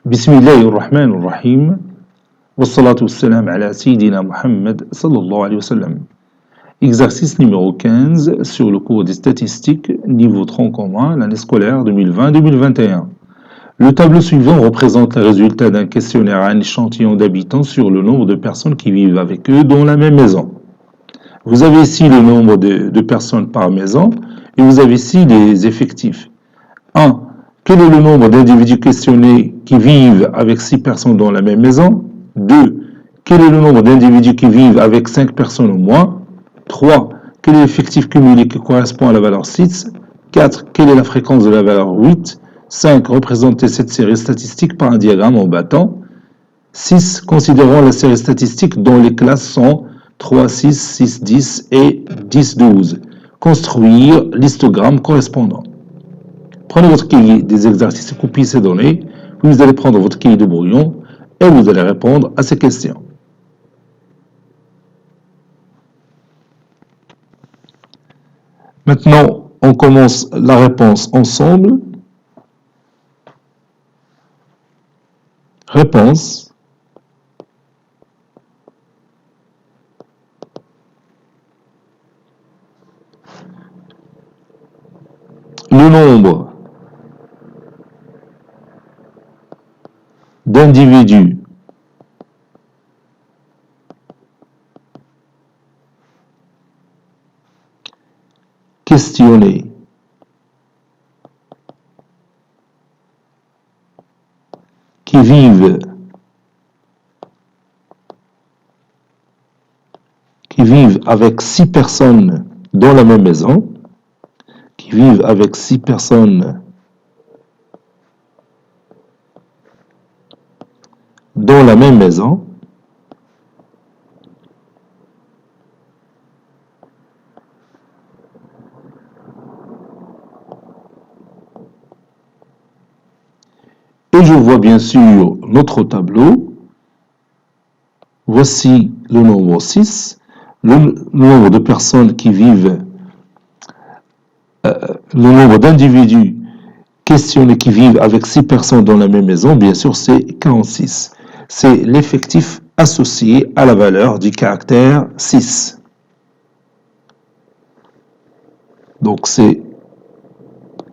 Bismillahir Rahmanir Rahim. Wassalatu wassalam ala Sayyidina Muhammad sallallahu alayhi wa sallam. Exercice numéro 15 sur le cours des statistiques, niveau tronc commun, l'année scolaire 2020-2021. Le tableau suivant représente les résultats d'un questionnaire à un échantillon d'habitants sur le nombre de personnes qui vivent avec eux dans la même maison. Vous avez ici le nombre de personnes par maison et vous avez ici les effectifs. 1. Quel est le nombre d'individus questionnés qui vivent avec 6 personnes dans la même maison? 2. Quel est le nombre d'individus qui vivent avec 5 personnes au moins? 3. Quel est l'effectif cumulé qui correspond à la valeur 6? 4. Quelle est la fréquence de la valeur 8? 5. Représentez cette série statistique par un diagramme en bâton. 6. Considérons la série statistique dont les classes sont 3, 6, 6, 10 et 10, 12. Construire l'histogramme correspondant. Prenez votre cahier des exercices et copiez ces données, puis vous allez prendre votre cahier de brouillon et vous allez répondre à ces questions. Maintenant, on commence la réponse ensemble. Réponse. Le nombre d'individus questionnés qui vivent avec 6 personnes dans la même maison, qui vivent avec 6 personnes dans la même maison, et je vois bien sûr notre tableau. Voici le nombre 6, le nombre de personnes qui vivent, le nombre d'individus questionnés qui vivent avec 6 personnes dans la même maison, bien sûr, c'est 46. C'est l'effectif associé à la valeur du caractère 6. Donc, c'est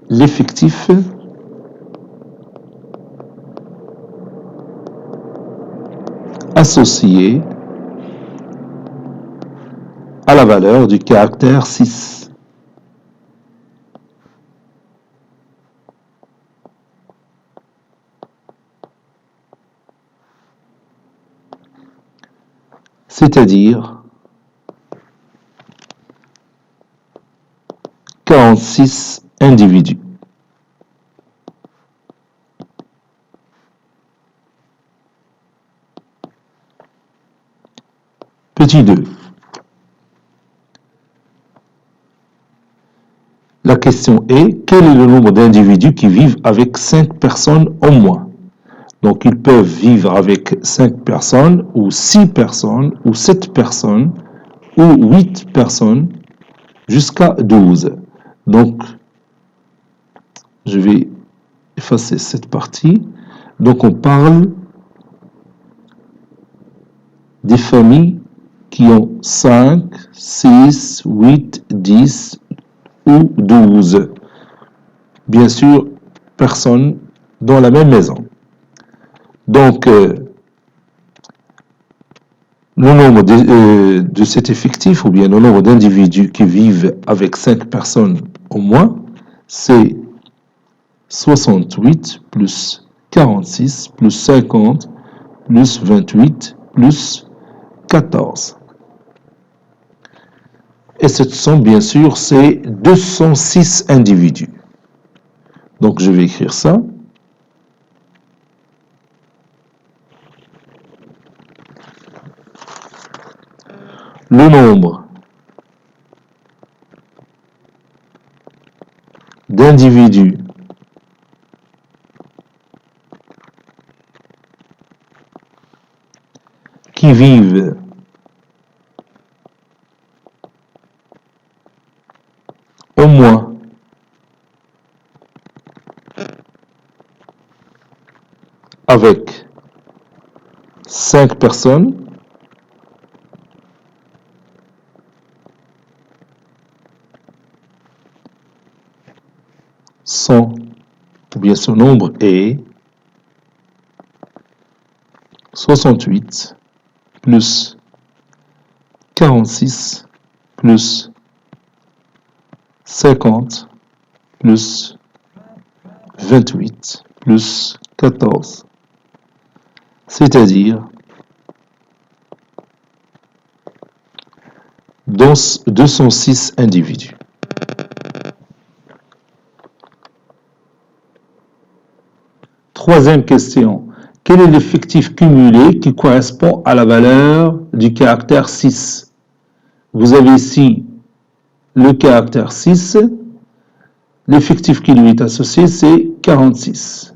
l'effectif associé à la valeur du caractère 6. C'est-à-dire 46 individus. Petit 2. La question est, quel est le nombre d'individus qui vivent avec 5 personnes au moins? Donc, ils peuvent vivre avec 5 personnes, ou 6 personnes, ou 7 personnes, ou 8 personnes, jusqu'à 12. Donc, je vais effacer cette partie. Donc, on parle des familles qui ont 5, 6, 8, 10 ou 12. Bien sûr, personnes dans la même maison. Donc, le nombre de cet effectif, ou bien le nombre d'individus qui vivent avec 5 personnes au moins, c'est 68 plus 46 plus 50 plus 28 plus 14. Et cette somme, bien sûr, c'est 206 individus. Donc, je vais écrire ça. Le nombre d'individus qui vivent au moins avec 5 personnes, ou bien ce nombre est 68 plus 46 plus 50 plus 28 plus 14, c'est-à-dire 206 individus. Troisième question. Quel est l'effectif cumulé qui correspond à la valeur du caractère 6? Vous avez ici le caractère 6. L'effectif qui lui est associé, c'est 46.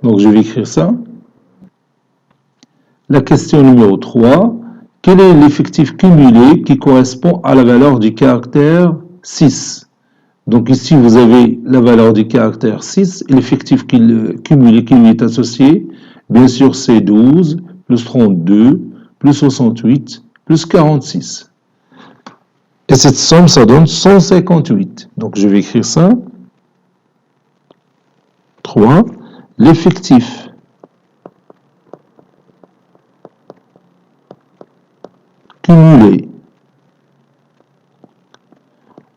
Donc, je vais écrire ça. La question numéro 3. Quel est l'effectif cumulé qui correspond à la valeur du caractère 6? Donc ici, vous avez la valeur du caractère 6 et l'effectif cumulé qui lui est associé. Bien sûr, c'est 12, plus 32, plus 68, plus 46. Et cette somme, ça donne 158. Donc je vais écrire ça. 3. L'effectif cumulé.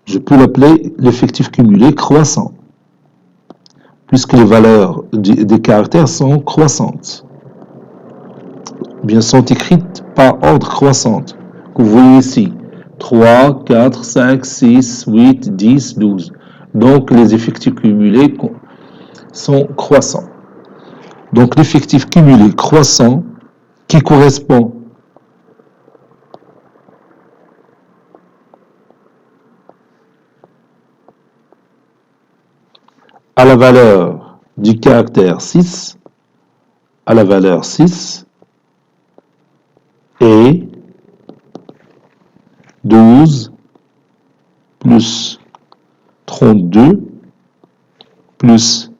Je peux l'appeler l'effectif cumulé croissant, puisque les valeurs des caractères sont croissantes. Bien, sont écrites par ordre croissant, que vous voyez ici. 3, 4, 5, 6, 8, 10, 12. Donc, les effectifs cumulés sont croissants. Donc, l'effectif cumulé croissant qui correspond à la valeur du caractère 6, à la valeur 6, est 12 plus 32 plus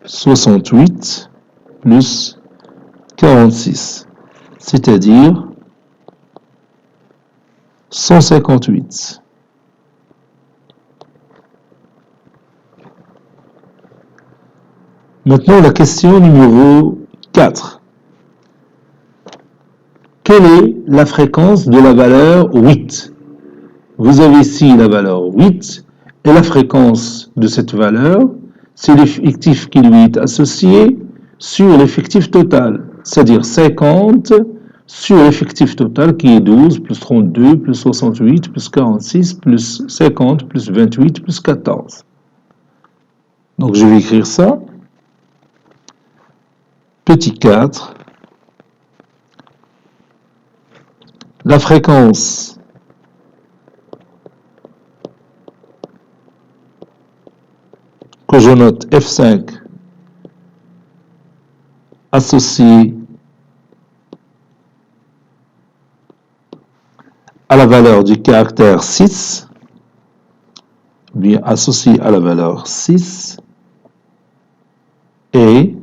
68 plus 46, c'est-à-dire 158. Maintenant, la question numéro 4. Quelle est la fréquence de la valeur 8? Vous avez ici la valeur 8 et la fréquence de cette valeur, c'est l'effectif qui lui est associé sur l'effectif total, c'est-à-dire 50 sur l'effectif total qui est 12 plus 32 plus 68 plus 46 plus 50 plus 28 plus 14. Donc je vais écrire ça. Petit 4. La fréquence que je note F5 associée à la valeur du caractère 6, bien associée à la valeur 6, et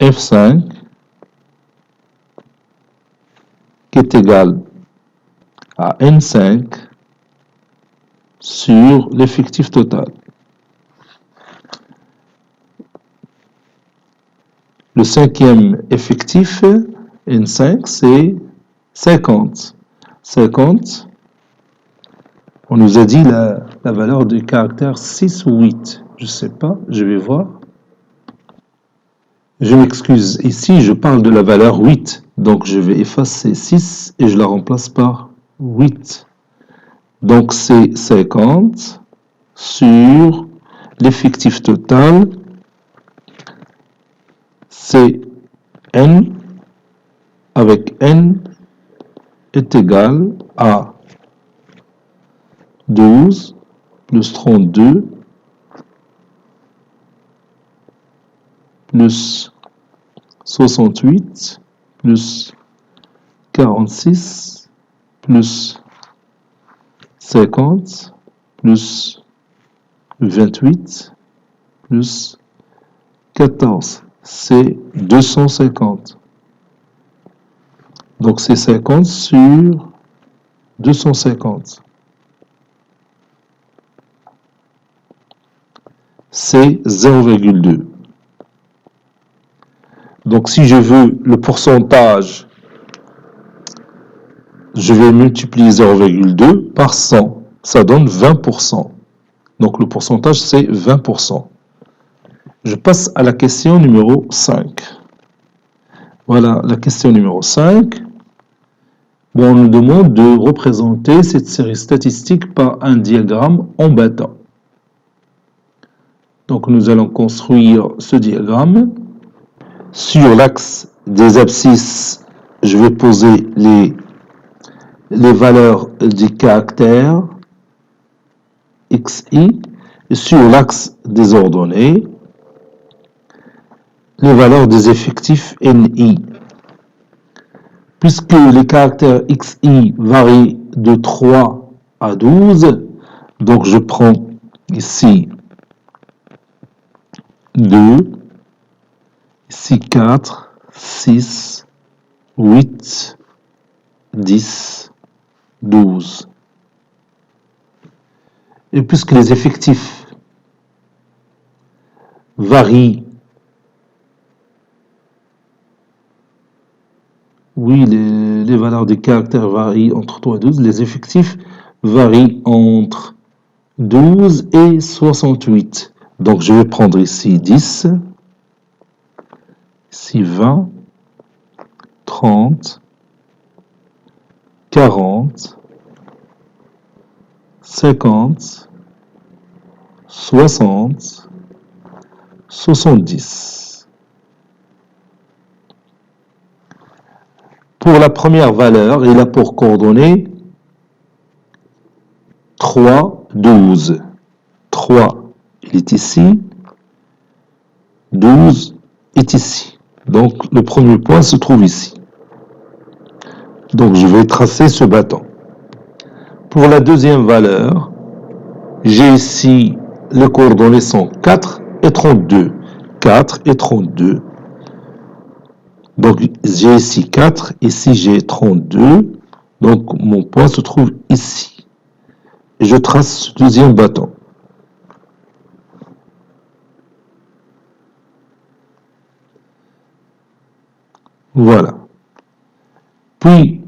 F5 qui est égal à N5 sur l'effectif total. Le cinquième effectif, N5, c'est 50. 50, on nous a dit la valeur du caractère 6 ou 8. Je ne sais pas, je vais voir. Je m'excuse, ici je parle de la valeur 8. Donc je vais effacer 6 et je la remplace par 8. Donc c'est 50 sur l'effectif total, c'est n, avec n est égal à 12 plus 32 plus 68 plus 46 plus 50 plus 28 plus 14, c'est 250. Donc c'est 50 sur 250. C'est 0,2. Donc si je veux le pourcentage, je vais multiplier 0,2 par 100. Ça donne 20%. Donc le pourcentage, c'est 20%. Je passe à la question numéro 5. Voilà la question numéro 5. Bon, on nous demande de représenter cette série statistique par un diagramme en bêta. Donc nous allons construire ce diagramme. Sur l'axe des abscisses, je vais poser les valeurs des caractères xi. Et sur l'axe des ordonnées, les valeurs des effectifs ni. Puisque les caractères xi varient de 3 à 12, donc je prends ici 2, ici 4, 6, 8, 10, 12. Et puisque les effectifs varient, oui, les valeurs des caractères varient entre 3 et 12, les effectifs varient entre 12 et 68. Donc je vais prendre ici 10, ici 20, 30, 40, 50, 60, 70. Pour la première valeur, il a pour coordonnées 3, 12. 3, il est ici. 12 est ici. Donc, le premier point se trouve ici. Donc, je vais tracer ce bâton. Pour la deuxième valeur, j'ai ici, les coordonnées sont 4 et 32. 4 et 32. Donc, j'ai ici 4, ici j'ai 32. Donc, mon point se trouve ici. Et je trace ce deuxième bâton. Voilà. Puis,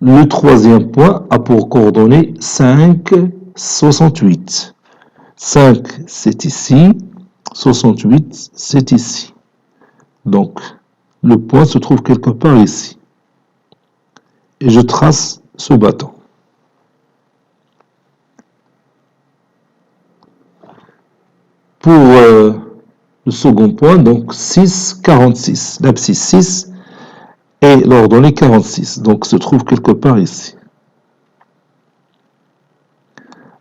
le troisième point a pour coordonnées 5, 68. 5, c'est ici. 68, c'est ici. Donc, le point se trouve quelque part ici. Et je trace ce bâton. Pour le second point, donc 6, 46. L'abscisse 6 et l'ordonnée 46. Donc, se trouve quelque part ici.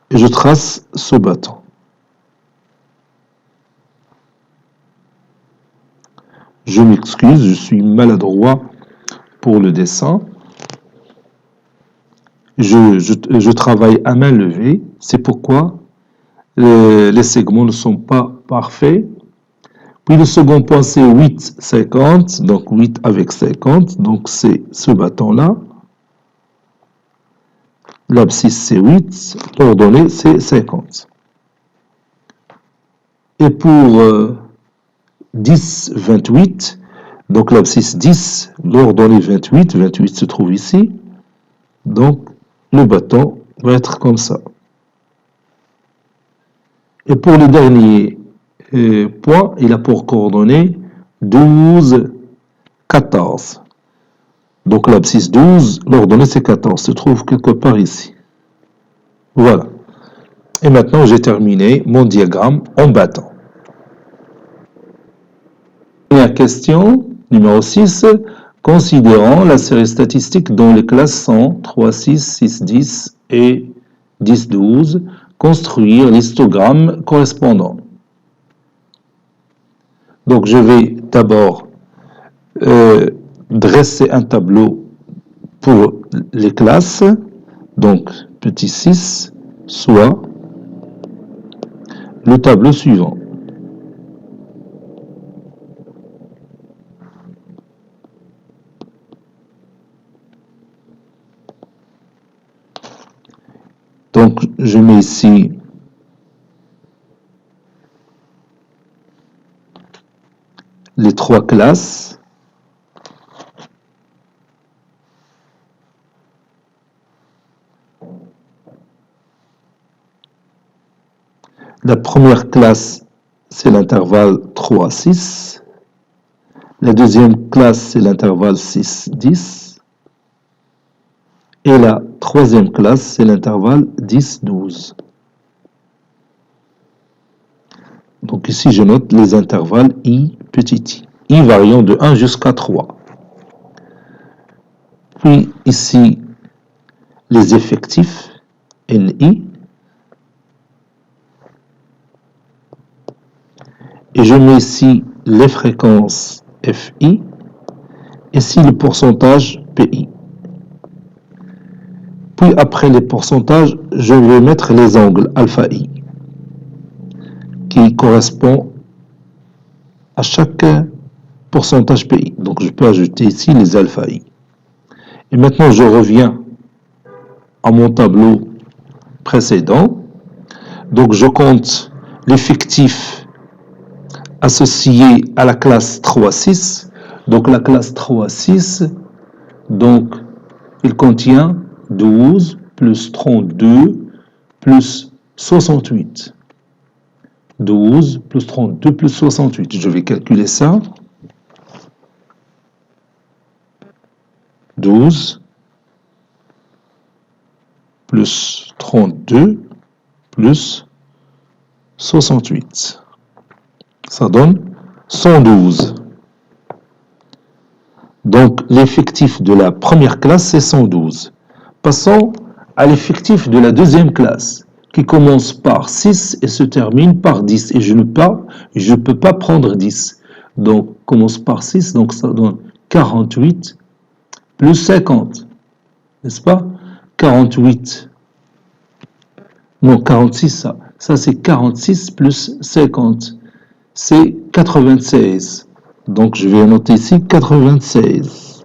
Et je trace ce bâton. Je m'excuse, je suis maladroit pour le dessin. Je travaille à main levée. C'est pourquoi les segments ne sont pas parfaits. Puis le second point, c'est 8, 50. Donc 8 avec 50. Donc c'est ce bâton-là. L'abscisse, c'est 8. L'ordonnée, c'est 50. Et pour 10, 28. Donc l'abscisse 10, l'ordonnée 28. 28 se trouve ici. Donc le bâton va être comme ça. Et pour le dernier point, il a pour coordonnées 12, 14. Donc l'abscisse 12, l'ordonnée c'est 14, se trouve quelque part ici. Voilà. Et maintenant j'ai terminé mon diagramme en bâton. Dernière question, numéro 6. Considérons la série statistique dont les classes sont 3, 6, 6, 10 et 10, 12. Construire l'histogramme correspondant. Donc je vais d'abord dresser un tableau pour les classes. Donc petit 6, soit le tableau suivant. Donc, je mets ici les trois classes. La première classe, c'est l'intervalle 3-6. La deuxième classe, c'est l'intervalle 6-10. Et la troisième classe, c'est l'intervalle 10-12. Donc ici, je note les intervalles i petit i variant de 1 jusqu'à 3. Puis ici, les effectifs ni. Et je mets ici les fréquences fi. Ici, le pourcentage pi. Puis après les pourcentages, je vais mettre les angles alpha i qui correspond à chaque pourcentage pi. Donc je peux ajouter ici les alpha i. Et maintenant je reviens à mon tableau précédent. Donc je compte l'effectif associé à la classe 3-6. Donc la classe 3-6, donc il contient 12 plus 32 plus 68. 12 plus 32 plus 68. Je vais calculer ça. 12 plus 32 plus 68. Ça donne 112. Donc l'effectif de la première classe, c'est 112. Passons à l'effectif de la deuxième classe, qui commence par 6 et se termine par 10. Et je ne peux pas prendre 10. Donc, commence par 6, donc ça donne 48 plus 50. N'est-ce pas? 48. Non, 46, ça. Ça, c'est 46 plus 50. C'est 96. Donc, je vais noter ici 96.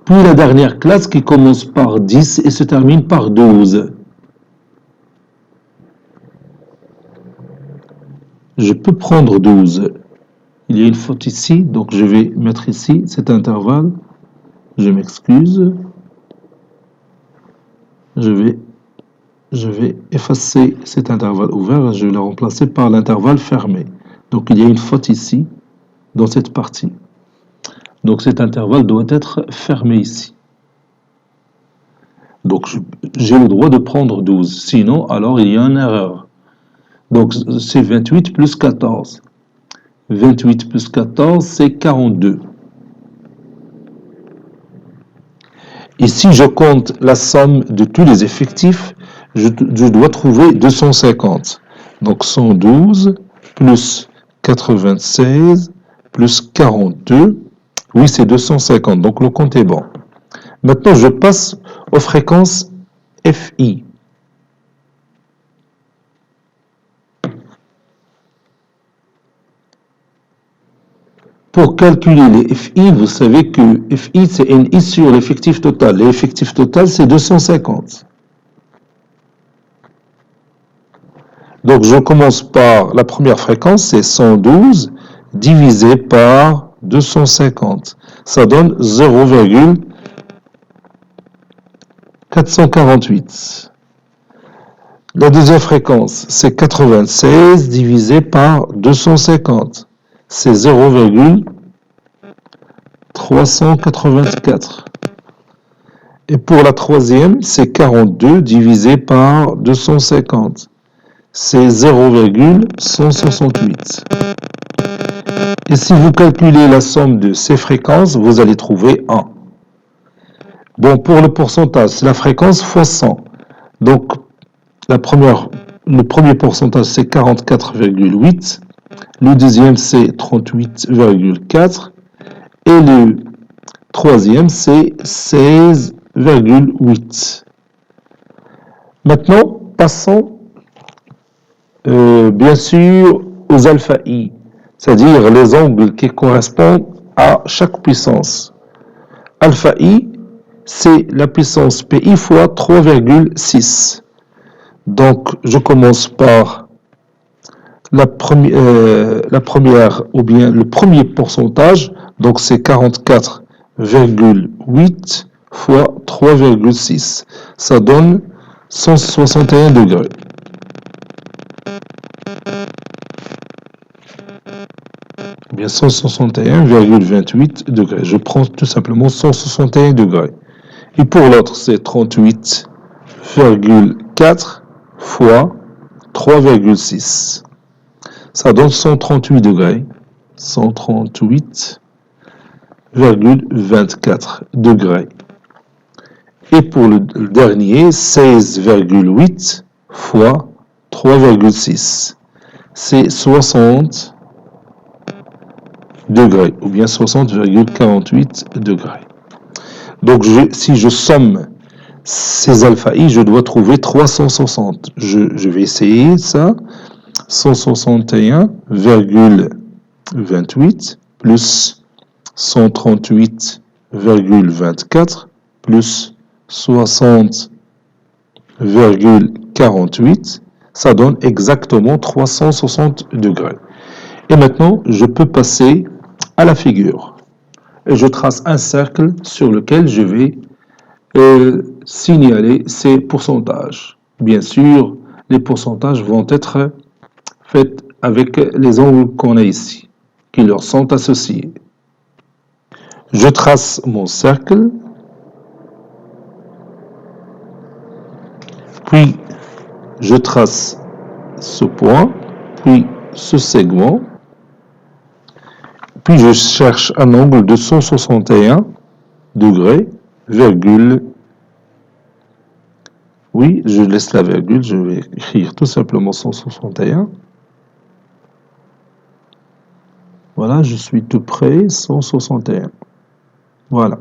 Puis la dernière classe qui commence par 10 et se termine par 12. Je peux prendre 12. Il y a une faute ici, donc je vais mettre ici cet intervalle. Je m'excuse. Je vais effacer cet intervalle ouvert et je vais le remplacer par l'intervalle fermé. Donc il y a une faute ici, dans cette partie. Donc cet intervalle doit être fermé ici. Donc j'ai le droit de prendre 12. Sinon, alors il y a une erreur. Donc c'est 28 plus 14. 28 plus 14, c'est 42. Et si je compte la somme de tous les effectifs, je dois trouver 250. Donc 112 plus 96 plus 42. Oui, c'est 250. Donc le compte est bon. Maintenant, je passe aux fréquences FI. Pour calculer les FI, vous savez que FI, c'est NI sur l'effectif total. L'effectif total, c'est 250. Donc, je commence par la première fréquence, c'est 112 divisé par 250. Ça donne 0,448. La deuxième fréquence, c'est 96 divisé par 250. C'est 0,384. Et pour la troisième, c'est 42 divisé par 250. C'est 0,168. Et si vous calculez la somme de ces fréquences, vous allez trouver 1. Bon, pour le pourcentage, c'est la fréquence fois 100. Donc, le premier pourcentage, c'est 44,8. Le deuxième, c'est 38,4. Et le troisième, c'est 16,8. Maintenant, passons bien sûr, aux alpha I, c'est-à-dire les angles qui correspondent à chaque puissance. Alpha I, c'est la puissance PI fois 3,6. Donc, je commence par la première, ou bien le premier pourcentage, donc c'est 44,8 fois 3,6. Ça donne 161 degrés. Bien 161,28 degrés. Je prends tout simplement 161 degrés. Et pour l'autre, c'est 38,4 fois 3,6. Ça donne 138 degrés. 138,24 degrés. Et pour le dernier, 16,8 fois 3,6. C'est 60 degrés, ou bien 60,48 degrés. Donc, si je somme ces alpha I, je dois trouver 360. Je vais essayer ça. 161,28 plus 138,24 plus 60,48, ça donne exactement 360 degrés. Et maintenant, je peux passer à la figure. Et je trace un cercle sur lequel je vais signaler ces pourcentages. Bien sûr, les pourcentages vont être faits avec les angles qu'on a ici, qui leur sont associés. Je trace mon cercle, puis je trace ce point, puis ce segment, puis je cherche un angle de 161 degrés, virgule. Oui, je laisse la virgule, je vais écrire tout simplement 161. Voilà, je suis tout près, 161. Voilà.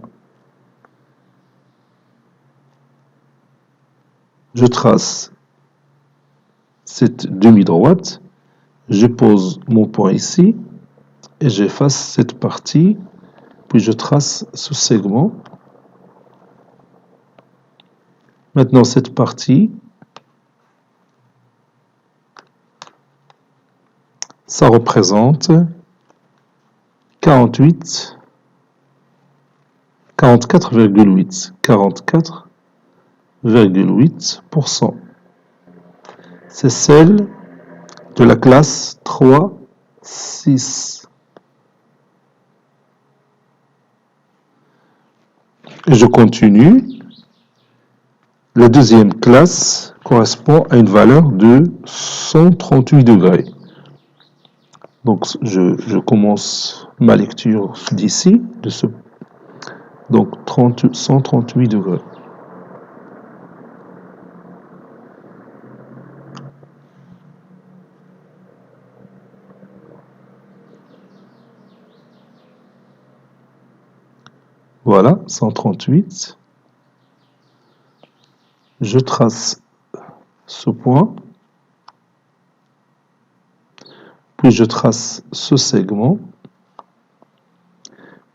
Je trace cette demi-droite, je pose mon point ici, et j'efface cette partie, puis je trace ce segment. Maintenant, cette partie, ça représente 44,8%. C'est celle de la classe 3, 6. Et je continue. La deuxième classe correspond à une valeur de 138 degrés. Donc, je commence ma lecture d'ici, donc 138 degrés. Voilà, 138. Je trace ce point, puis je trace ce segment,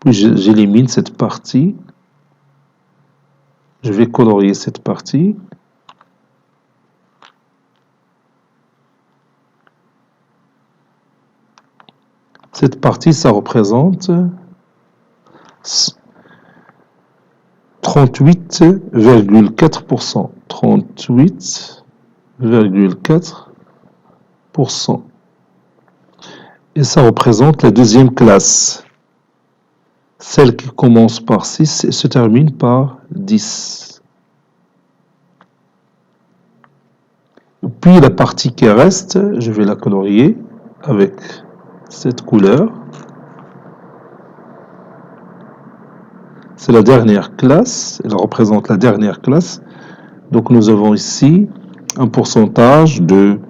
puis j'élimine cette partie, je vais colorier cette partie, cette partie ça représente 38,4%. 38,4%. Et ça représente la deuxième classe. Celle qui commence par 6 et se termine par 10. Puis la partie qui reste, je vais la colorier avec cette couleur. C'est la dernière classe, elle représente la dernière classe. Donc nous avons ici un pourcentage de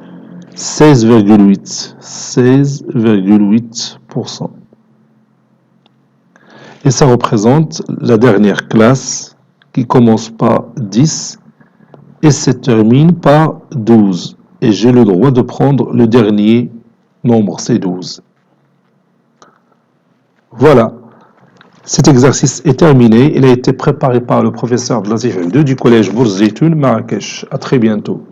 16,8. 16,8%. Et ça représente la dernière classe qui commence par 10 et se termine par 12. et j'ai le droit de prendre le dernier nombre, c'est 12. Voilà. Cet exercice est terminé. Il a été préparé par le professeur Abdelatif du collège Bourz Zeytoun, Marrakech. À très bientôt.